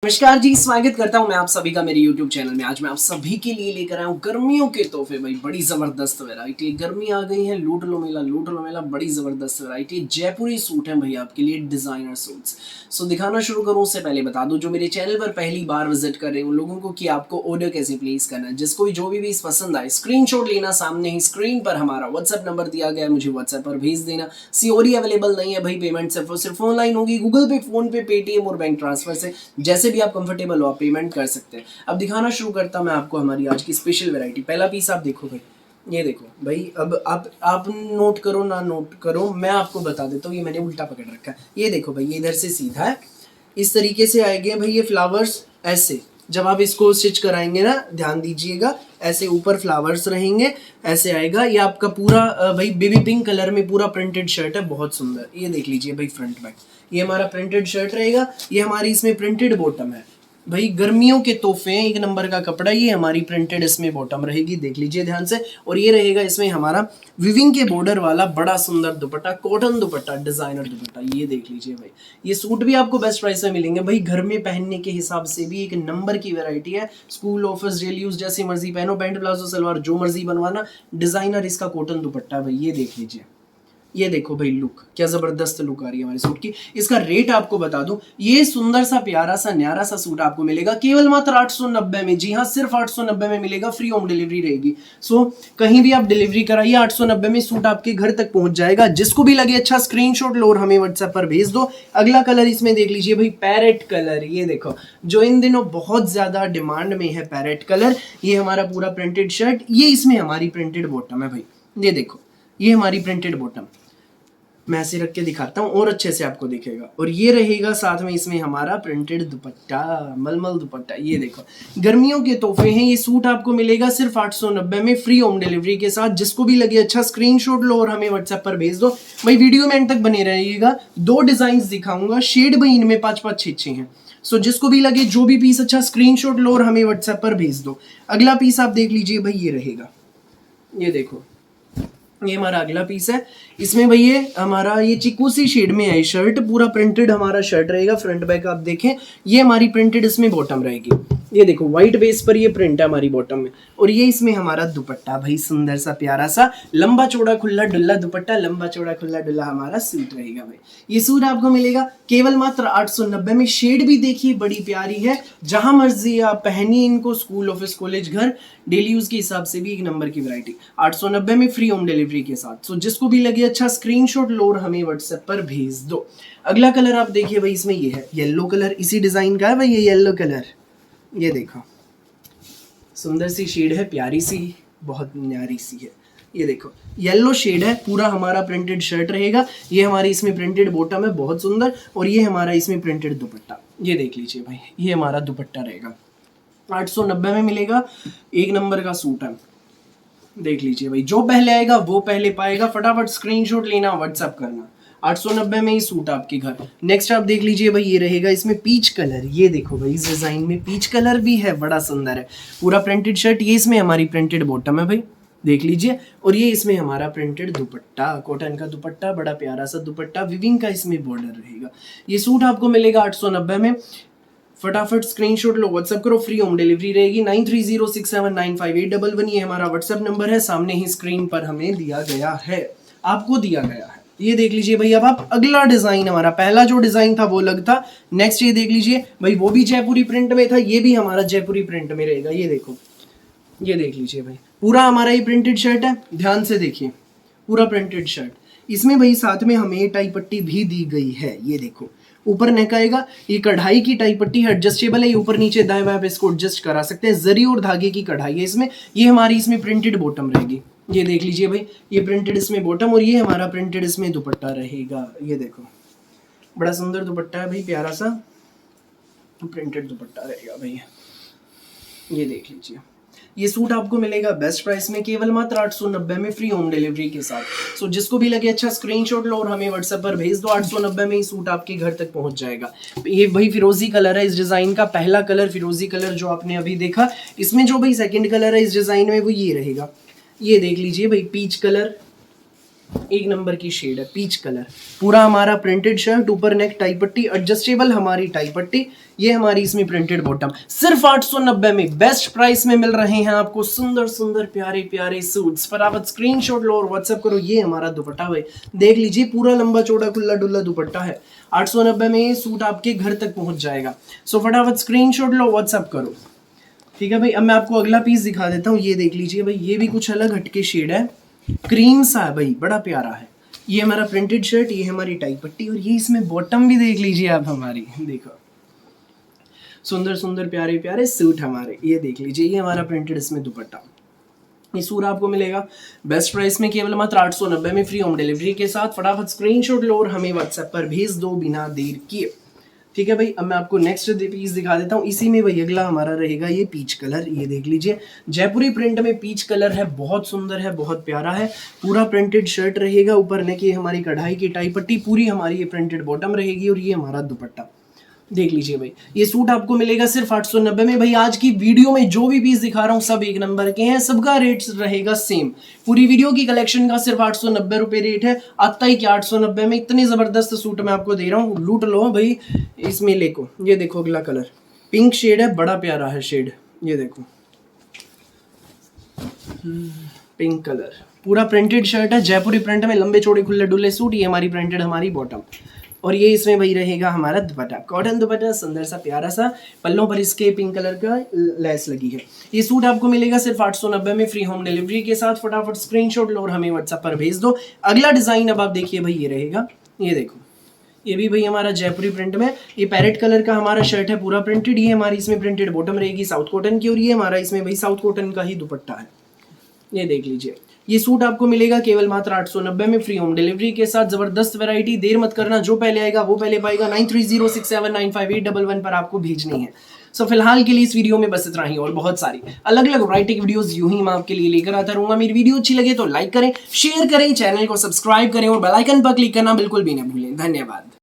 नमस्कार जी, स्वागत करता हूं मैं आप सभी का मेरे YouTube चैनल में। आज मैं आप सभी के लिए लेकर आया हूं गर्मियों के तोहफे। भाई बड़ी जबरदस्त वैरायटी, गर्मी आ गई है, लूट लो मेला, बड़ी जबरदस्त वैरायटी। जयपुरी सूट है भाई आपके लिए, डिजाइनर सूट्स। सो दिखाना शुरू करूं उससे पहले बता दूं, जो मेरे चैनल पर पहली बार विजिट कर रहे हैं उन लोगों को कि आपको ऑर्डर कैसे प्लेस करना है। जिसको भी जो भी पीस पसंद आए स्क्रीनशॉट लेना, सामने ही स्क्रीन पर हमारा व्हाट्सएप नंबर दिया गया है, मुझे व्हाट्सएप पर भेज देना। सीओडी अवेलेबल नहीं है भाई, पेमेंट सिर्फ ऑनलाइन होगी, गूगल पे, फोन पे, पेटीएम और बैंक ट्रांसफर से जैसे भी आप कंफर्टेबल हो आप पेमेंट कर सकते हैं। अब दिखाना शुरू करता मैं आपको हमारी आज की स्पेशल वैरायटी। पहला पीस आप देखो भाई, ये देखो भाई। अब आप नोट करो ना नोट करो, मैं आपको बता देता हूँ। ये मैंने उल्टा पकड़ रखा है, ये देखो भाई, ये इधर से सीधा है, इस तरीके से आएंगे भाई ये फ्लावर्स। ऐसे जब आप इसको स्टिच कराएंगे ना, ध्यान दीजिएगा, ऐसे ऊपर फ्लावर्स रहेंगे, ऐसे आएगा। ये आपका पूरा भाई बेबी पिंक कलर में पूरा प्रिंटेड शर्ट है, बहुत सुंदर। ये देख लीजिए भाई, फ्रंट बैक ये हमारा प्रिंटेड शर्ट रहेगा। ये हमारी इसमें प्रिंटेड बॉटम है भाई, गर्मियों के तोहफे हैं, एक नंबर का कपड़ा। ये हमारी प्रिंटेड इसमें बॉटम रहेगी, देख लीजिए ध्यान से। और ये रहेगा इसमें हमारा विविंग के बॉर्डर वाला बड़ा सुंदर दुपट्टा, कॉटन दुपट्टा, डिजाइनर दुपट्टा। ये देख लीजिए भाई, ये सूट भी आपको बेस्ट प्राइस में मिलेंगे भाई। घर में पहनने के हिसाब से भी एक नंबर की वैरायटी है। स्कूल, ऑफिस, डेली यूज जैसी मर्जी पहनो, पैंट प्लाजो सलवार जो मर्जी बनवाना। डिजाइनर इसका कॉटन दुपट्टा भाई, ये देख लीजिए। ये देखो भाई, लुक क्या जबरदस्त लुक आ रही है हमारे सूट की। इसका रेट आपको बता दूं, ये सुंदर सा प्यारा सा न्यारा सा सूट आपको मिलेगा केवल मात्र 890 में। जी हाँ, सिर्फ 890 में मिलेगा, फ्री होम डिलीवरी रहेगी। सो कहीं भी आप डिलीवरी कराइए, 890 में सूट आपके घर तक पहुंच जाएगा। जिसको भी लगे अच्छा स्क्रीनशॉट लो और हमें व्हाट्सएप पर भेज दो। अगला कलर इसमें देख लीजिए भाई, पैरेट कलर। ये देखो, जो इन दिनों बहुत ज्यादा डिमांड में है, पैरेट कलर। ये हमारा पूरा प्रिंटेड शर्ट, ये इसमें हमारी प्रिंटेड बॉटम है भाई। ये देखो, ये हमारी प्रिंटेड बॉटम, मैं ऐसे रख के दिखाता हूँ और अच्छे से आपको दिखेगा। और ये रहेगा साथ में इसमें हमारा प्रिंटेड दुपट्टा, मलमल दुपट्टा। ये देखो, गर्मियों के तोहफे हैं। ये सूट आपको मिलेगा सिर्फ 890 में, फ्री होम डिलीवरी के साथ। जिसको भी लगे अच्छा स्क्रीनशॉट लो और हमें व्हाट्सएप पर भेज दो भाई। वीडियो में एंड तक बने रहिएगा, 2 डिजाइन दिखाऊंगा, शेड भाई इनमें 5-5 6 हैं। सो जिसको भी लगे जो भी पीस अच्छा स्क्रीनशॉट लो और हमें व्हाट्सएप पर भेज दो। अगला पीस आप देख लीजिए भाई, ये रहेगा, ये देखो, ये हमारा अगला पीस है। इसमें भाई ये हमारा ये चिकू सी शेड में है शर्ट, पूरा प्रिंटेड हमारा शर्ट रहेगा। फ्रंट बैक आप देखें, ये हमारी प्रिंटेड इसमें बॉटम रहेगी। ये देखो, व्हाइट बेस पर ये प्रिंट है हमारी बॉटम में। और ये इसमें हमारा दुपट्टा भाई, सुंदर सा प्यारा सा लंबा चौड़ा खुला डुल्ला दुपट्टा, लंबा चौड़ा खुला डुल्ला हमारा सूट रहेगा भाई। ये सूट आपको मिलेगा केवल मात्र 890 में। शेड भी देखिए बड़ी प्यारी है, जहां मर्जी आप पहनिए इनको, स्कूल, ऑफिस, कॉलेज, घर, डेली यूज के हिसाब से भी एक नंबर की वैरायटी। 890 में, फ्री होम डिलीवरी के साथ। सो जिसको भी लगे अच्छा स्क्रीनशॉट लो और हमें व्हाट्सएप पर भेज दो। अगला कलर आप देखिए भाई, इसमें ये है येलो कलर, इसी डिजाइन का है भाई ये येलो कलर। ये देखो, सुंदर सी शेड है, प्यारी सी, बहुत न्यारी सी है। ये देखो, येलो शेड है, पूरा हमारा प्रिंटेड शर्ट रहेगा। ये हमारी इसमें प्रिंटेड बॉटम है, बहुत सुंदर। और ये हमारा इसमें प्रिंटेड दुपट्टा, ये देख लीजिए भाई, ये हमारा दुपट्टा रहेगा। 890 में मिलेगा, एक नंबर का सूट है। देख लीजिए भाई, जो पहले आएगा वो पहले पाएगा। फटाफट स्क्रीनशॉट लेना, व्हाट्सएप करना। 890 में ही सूट आपके घर। नेक्स्ट आप देख लीजिए भाई, ये रहेगा इसमें पीच कलर। ये देखो भाई, इस डिजाइन में पीच कलर भी है, बड़ा सुंदर है। पूरा प्रिंटेड शर्ट, ये इसमें हमारी प्रिंटेड बॉटम है भाई, देख लीजिए। और ये इसमें हमारा प्रिंटेड दुपट्टा, कॉटन का दुपट्टा, बड़ा प्यारा सा दुपट्टा, विविंग का इसमें बॉर्डर रहेगा। ये सूट आपको मिलेगा 890 में। फटाफट स्क्रीनशॉट लो, व्हाट्सएप करो, फ्री होम डिलीवरी रहेगी। 9306795811 ये हमारा व्हाट्सएप नंबर है, सामने ही स्क्रीन पर हमें दिया गया है, आपको दिया गया है। ये देख लीजिए भाई। अब आप अगला डिजाइन, हमारा पहला जो डिजाइन था वो अलग था। नेक्स्ट ये देख लीजिए भाई, वो भी जयपुरी प्रिंट में था, ये भी हमारा जयपुरी प्रिंट में रहेगा। ये देखो, ये देख लीजिए भाई, पूरा हमारा ये प्रिंटेड शर्ट है, ध्यान से देखिए, पूरा प्रिंटेड शर्ट। इसमें भाई साथ में हमें टाई पट्टी भी दी गई है। ये देखो, ऊपर नेक आएगा, ये कढ़ाई की टाई पट्टी है, एडजस्टेबल है, ये ऊपर नीचे दाएं बाएं पे इसको एडजस्ट करा सकते हैं। जरी और धागे की कढ़ाई है इसमें। ये हमारी इसमें प्रिंटेड बॉटम रहेगी, ये देख लीजिए भाई, ये प्रिंटेड इसमें बॉटम, और ये हमारा प्रिंटेड इसमें दुपट्टा रहेगा। ये देखो, बड़ा सुंदर दुपट्टा है भाई, प्यारा सा प्रिंटेड दुपट्टा रहेगा भाई, ये देख लीजिए। ये सूट आपको मिलेगा बेस्ट प्राइस में, केवल मात्र 890 में, फ्री होम डिलीवरी के साथ। सो जिसको भी लगे अच्छा स्क्रीनशॉट लो और हमें व्हाट्सएप पर भेज दो। 890 में ही सूट आपके घर तक पहुंच जाएगा। ये भाई फिरोजी कलर है इस डिजाइन का, पहला कलर फिरोजी कलर जो आपने अभी देखा। इसमें जो भाई सेकंड कलर है इस डिजाइन में वो ये रहेगा, ये देख लीजिए भाई, पीच कलर। एक नंबर की शेड है, पीच कलर। पूरा हमारा प्रिंटेड शर्ट, ऊपर नेक टाई पट्टी, एडजस्टेबल हमारी टाई पट्टी, ये हमारी इसमें प्रिंटेड बॉटम। सिर्फ 890 में बेस्ट प्राइस में मिल रहे हैं आपको सुंदर सुंदर प्यारे प्यारे सूट्स। फटाफट स्क्रीनशॉट लो और व्हाट्सएप करो। ये हमारा दुपट्टा भाई देख लीजिए, पूरा लंबा चौड़ा खुला डुल्ला दुपट्टा है। 890 में ये सूट आपके घर तक पहुंच जाएगा। सो फटाफट स्क्रीनशॉट लो, व्हाट्सएप करो। ठीक है भाई, अब मैं आपको अगला पीस दिखा देता हूँ। ये देख लीजिए भाई, ये भी कुछ अलग हटके शेड है, क्रीम सा है भाई, बड़ा प्यारा है। ये हमारा प्रिंटेड शर्ट, ये हमारी टाई पट्टी, और ये इसमें बॉटम भी देख लीजिए आप हमारी। देखो सुंदर सुंदर प्यारे प्यारे सूट हमारे, ये देख लीजिए, ये हमारा प्रिंटेड इसमें दुपट्टा। ये सूट आपको मिलेगा बेस्ट प्राइस में केवल मात्र 890 में, फ्री होम डिलीवरी के साथ। फटाफट स्क्रीनशॉट लो और हमें व्हाट्सएप पर भेज दो बिना देर किए। ठीक है भाई, अब मैं आपको नेक्स्ट पीस दिखा देता हूँ। इसी में भाई अगला हमारा रहेगा ये पीच कलर। ये देख लीजिए, जयपुरी प्रिंट में पीच कलर है, बहुत सुंदर है, बहुत प्यारा है। पूरा प्रिंटेड शर्ट रहेगा, ऊपर नेक ये हमारी कढ़ाई की टाई पट्टी, पूरी हमारी ये प्रिंटेड बॉटम रहेगी, और ये हमारा दुपट्टा। देख लीजिए भाई, ये सूट आपको मिलेगा सिर्फ 890 में। भाई आज की वीडियो में जो भी पीस दिखा रहा हूँ सब एक नंबर के हैं, सबका रेट रहेगा सेम। पूरी वीडियो की कलेक्शन का सिर्फ 890 रुपये रेट है। आता ही क्या 890 में इतने जबरदस्त सूट मैं आपको दे रहा हूँ, लूट लो भाई इसमें लेको। ये देखो अगला कलर पिंक शेड है, बड़ा प्यारा है शेड, ये देखो पिंक कलर। पूरा प्रिंटेड शर्ट है, जयपुरी प्रिंट में लंबे चौड़े खुले डुल्ले सूट। ये हमारी प्रिंटेड हमारी बॉटम, और ये इसमें भाई रहेगा हमारा दुपट्टा, कॉटन दुपट्टा, सुंदर सा प्यारा सा। पल्लों पर इसके पिंक कलर का लेस लगी है। ये सूट आपको मिलेगा सिर्फ 890 में, फ्री होम डिलीवरी के साथ। फटाफट स्क्रीनशॉट लो और हमें व्हाट्सएप पर भेज दो। अगला डिजाइन अब आप देखिए भाई, ये रहेगा, ये देखो, ये भी भाई हमारा जयपुरी प्रिंट में, ये पैरेट कलर का हमारा शर्ट है, पूरा प्रिंटेड। ये हमारी इसमें प्रिंटेड बॉटम रहेगी साउथ कॉटन की, और ये हमारा इसमें भाई साउथ कॉटन का ही दुपट्टा है। ये देख लीजिए, ये सूट आपको मिलेगा केवल मात्र 890 में, फ्री होम डिलीवरी के साथ। जबरदस्त वैरायटी, देर मत करना, जो पहले आएगा वो पहले पाएगा। 9306795811 पर आपको भेजनी है। सो फिलहाल के लिए इस वीडियो में बस इतना ही, और बहुत सारी अलग अलग वैरायटी की वीडियोस यूं ही मैं आपके लिए लेकर आता रहूंगा। मेरी वीडियो अच्छी लगे तो लाइक करें, शेयर करें, चैनल को सब्सक्राइब करें और बेल आइकन पर क्लिक करना बिल्कुल भी ना भूलें। धन्यवाद।